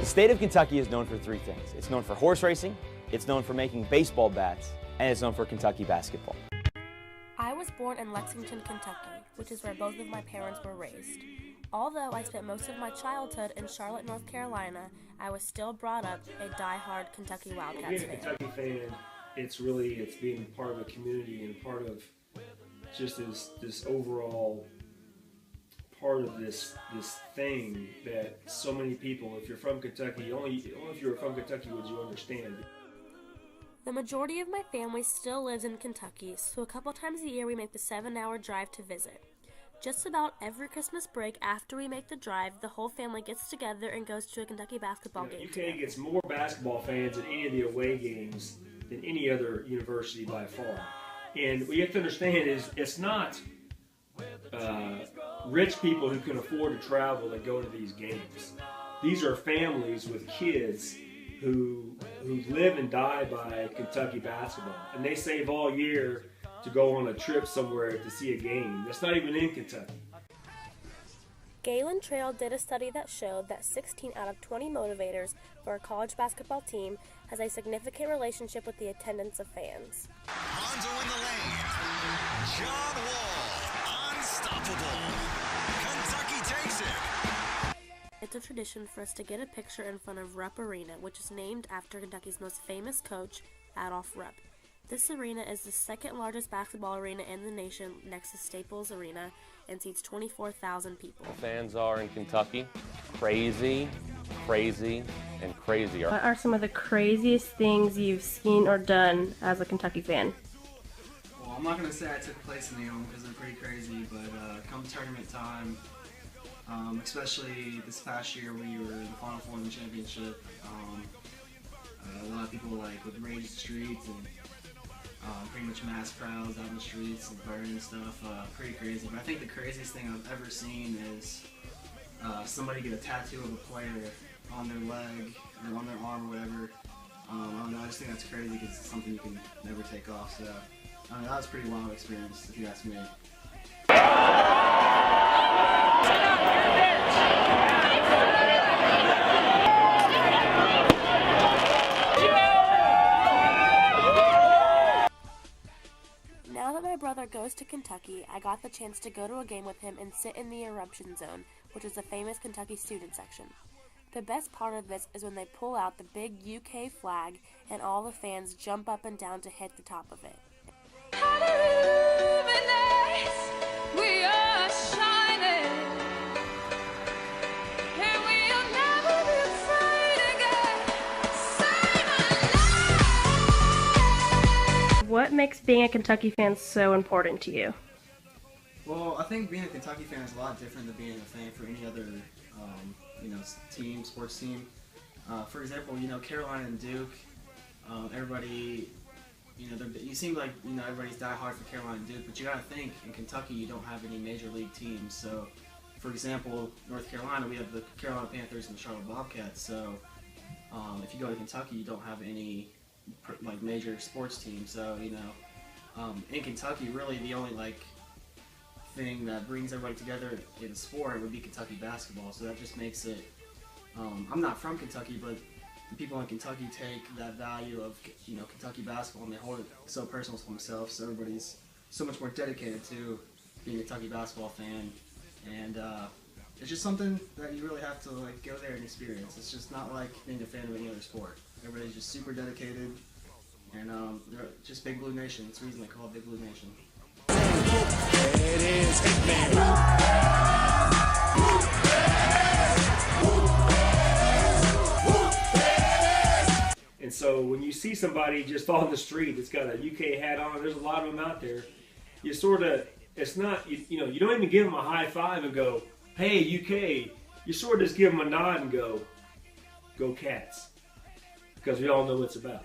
The state of Kentucky is known for three things. It's known for horse racing, it's known for making baseball bats, and it's known for Kentucky basketball. I was born in Lexington, Kentucky, which is where both of my parents were raised. Although I spent most of my childhood in Charlotte, North Carolina, I was still brought up a die-hard Kentucky Wildcats fan. Being a Kentucky fan, it's being part of a community and part of just this overall part of this thing that so many people, if you're from Kentucky, only if you were from Kentucky would you understand. The majority of my family still lives in Kentucky, so a couple times a year we make the 7-hour drive to visit. Just about every Christmas break after we make the drive, the whole family gets together and goes to a Kentucky basketball game. UK gets more basketball fans at any of the away games than any other university by far. And what you have to understand is it's not rich people who can afford to travel that go to these games. These are families with kids who live and die by Kentucky basketball, and they save all year to go on a trip somewhere to see a game that's not even in Kentucky. Galen Trail did a study that showed that 16 out of 20 motivators for a college basketball team has a significant relationship with the attendance of fans. Lonzo in the lane. John Wall, unstoppable. Kentucky takes it. It's a tradition for us to get a picture in front of Rupp Arena, which is named after Kentucky's most famous coach, Adolph Rupp. This arena is the second largest basketball arena in the nation next to Staples Arena and seats 24,000 people. Fans are in Kentucky crazy, and crazier. What are some of the craziest things you've seen or done as a Kentucky fan? Well, I'm not going to say I took place in the home because they're pretty crazy, but come tournament time, especially this past year we were in the Final Four in the championship, a lot of people would rage the streets and pretty much mass crowds out in the streets and burning stuff, pretty crazy. But I think the craziest thing I've ever seen is somebody get a tattoo of a player on their leg or on their arm or whatever. I don't know, I just think that's crazy because it's something you can never take off. So that was a pretty wild experience if you ask me. Now that my brother goes to Kentucky, I got the chance to go to a game with him and sit in the eruption zone, which is the famous Kentucky student section. The best part of this is when they pull out the big UK flag and all the fans jump up and down to hit the top of it. We are shining, and we'll never be afraid again. Save my life. What makes being a Kentucky fan so important to you? Well, I think being a Kentucky fan is a lot different than being a fan for any other team, sports team. For example, Carolina and Duke, everybody, you seem like, everybody's die hard for Carolina and Duke, but you gotta think, in Kentucky you don't have any major league teams. So, for example, North Carolina, we have the Carolina Panthers and the Charlotte Bobcats. So, if you go to Kentucky, you don't have any major sports teams. So, in Kentucky, really the only thing that brings everybody together in a sport would be Kentucky basketball. So that just makes it, I'm not from Kentucky, but the people in Kentucky take that value of Kentucky basketball and they hold it so personal to themselves. So everybody's so much more dedicated to being a Kentucky basketball fan, and it's just something that you really have to go there and experience. It's just not like being a fan of any other sport. Everybody's just super dedicated, and they're just Big Blue Nation. That's the reason they call it Big Blue Nation. It is Hitman. And so when you see somebody just on the street that's got a UK hat on, there's a lot of them out there, you sort of, it's not, you don't even give them a high five and go, hey UK, you sort of just give them a nod and go Cats, because we all know what it's about.